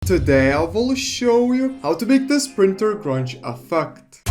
Today I will show you how to make this printer grunge effect.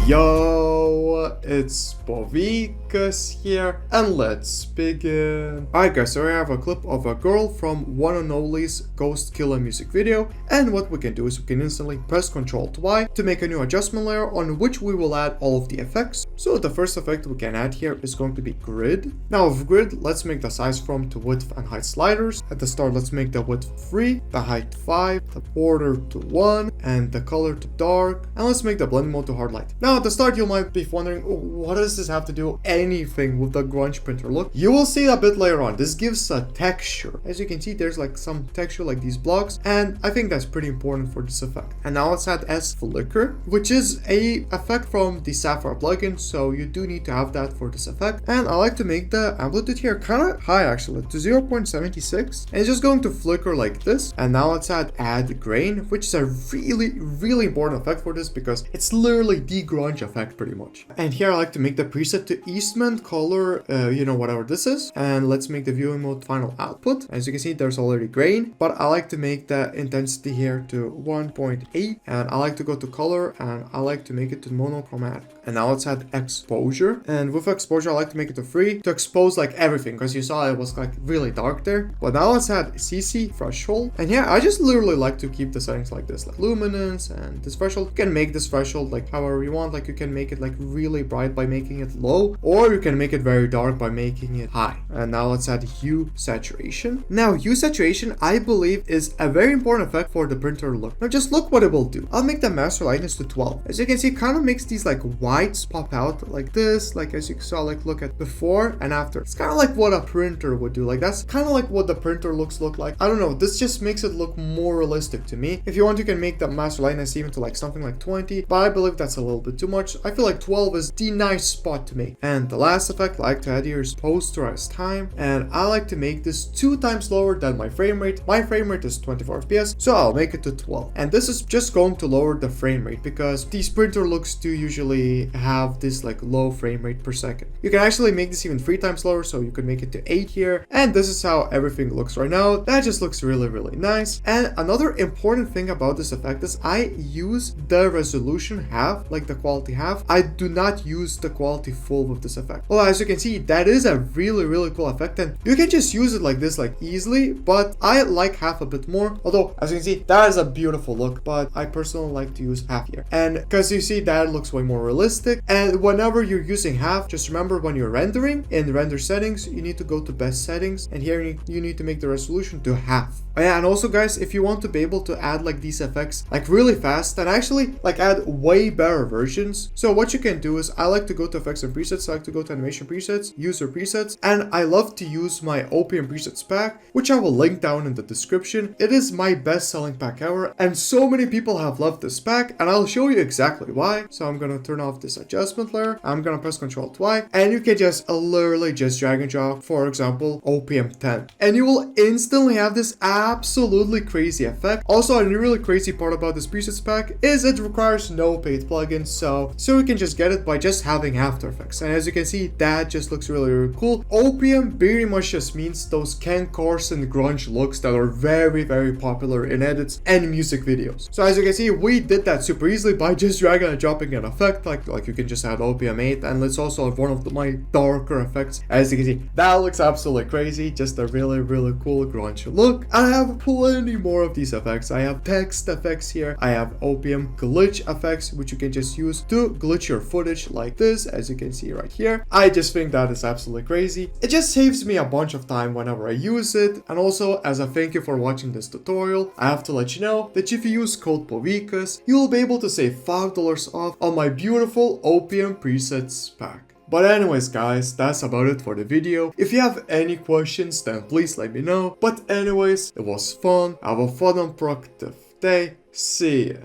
Yo, it's Bovikas here, and let's begin. Alright guys, so I have a clip of a girl from One and Only's Ghost Killer music video, and what we can do is we can instantly press Ctrl Y to make a new adjustment layer on which we will add all of the effects. So the first effect we can add here is going to be grid. Now with grid, let's make the size from to width and height sliders. At the start, let's make the width 3, the height 5, the border to 1, and the color to dark, and let's make the blend mode to hard light. Now at the start you might be wondering, oh, what does this have to do anything with the grunge printer look? You will see a bit later on. This gives a texture. As you can see, there's like some texture like these blocks, and I think that's pretty important for this effect. And now let's add S flicker, which is a effect from the Sapphire plugin, so you do need to have that for this effect. And I like to make the amplitude here kind of high actually, to 0.76, and it's just going to flicker like this. And now let's add grain, which is a really important effect for this because it's literally the grunge effect pretty much. And here I like to make the preset to Eastman color, whatever this is, and let's make the viewing mode final output. As you can see, there's already grain, but I like to make the intensity here to 1.8, and I like to go to color, and I like to make it to monochromatic. And now let's add exposure, and with exposure I like to make it to 3 to expose like everything, because you saw it was like really dark there. But now let's add CC threshold, and yeah, I just literally like to keep the settings like this, like luminance and this threshold. You can make this threshold like however you want. Like you can make it like really bright by making it low, or you can make it very dark by making it high. And now let's add hue saturation. Now hue saturation, I believe, is a very important effect for the printer look. Now just look what it will do. I'll make the master lightness to 12. As you can see, it kind of makes these like whites pop out like this, like as you saw, like look at before and after. It's kind of like what a printer would do. Like that's kind of like what the printer looks look like. I don't know, this just makes it look more realistic to me. If you want, you can make the master lightness even to like something like 20, but I believe that's a little bit too much. I feel like 12 is the nice spot to make. And the last effect I like to add here is posterize time, and I like to make this 2 times lower than my frame rate. My frame rate is 24 FPS, so I'll make it to 12. And this is just going to lower the frame rate because these printer looks do usually have this like low frame rate per second. You can actually make this even 3 times lower, so you could make it to 8 here. And this is how everything looks right now. That just looks really nice. And another important thing about this effect is I use the resolution half, like the quality half. I do not use the quality full with this effect. Well, as you can see, that is a really cool effect, and you can just use it like this, like easily, but I like half a bit more. Although, as you can see, that is a beautiful look, but I personally like to use half here. And because you see, that looks way more realistic. And whenever you're using half, just remember when you're rendering, in render settings, you need to go to best settings, and here you need to make the resolution to half. Oh yeah, and also guys, if you want to be able to add like these effects like really fast and actually like add way better versions, so what you can do is I like to go to effects and presets. I like to go to animation presets, user presets, and I love to use my OPM presets pack, which I will link down in the description. It is my best selling pack ever, and so many people have loved this pack, and I'll show you exactly why. So I'm gonna turn off this adjustment layer. I'm gonna press Ctrl Y, and you can just literally just drag and drop, for example, OPM 10, and you will instantly have this absolutely crazy effect. Also, a really crazy part about this presets pack is it requires no paid plugins, so we can just get it by just having After Effects. And as you can see, that just looks really cool. OPM very much just means those Ken Carson grunge looks that are very popular in edits and music videos. So as you can see, we did that super easily by just dragging and dropping an effect. Like you can just add OPM 8, and let's also have one of my darker effects. As you can see, that looks absolutely crazy. Just a really cool grunge look. I have plenty more of these effects. I have text effects here. I have OPM glitch effects, which you can just use to glitch your footage like this, as you can see right here. I just think that is absolutely crazy. It just saves me a bunch of time whenever I use it. And also, as a thank you for watching this tutorial, I have to let you know that if you use code POVIKAS, you will be able to save $5 off on my beautiful OPM presets pack. But anyways guys, that's about it for the video. If you have any questions, then please let me know. But anyways, it was fun. Have a fun and productive day. See ya.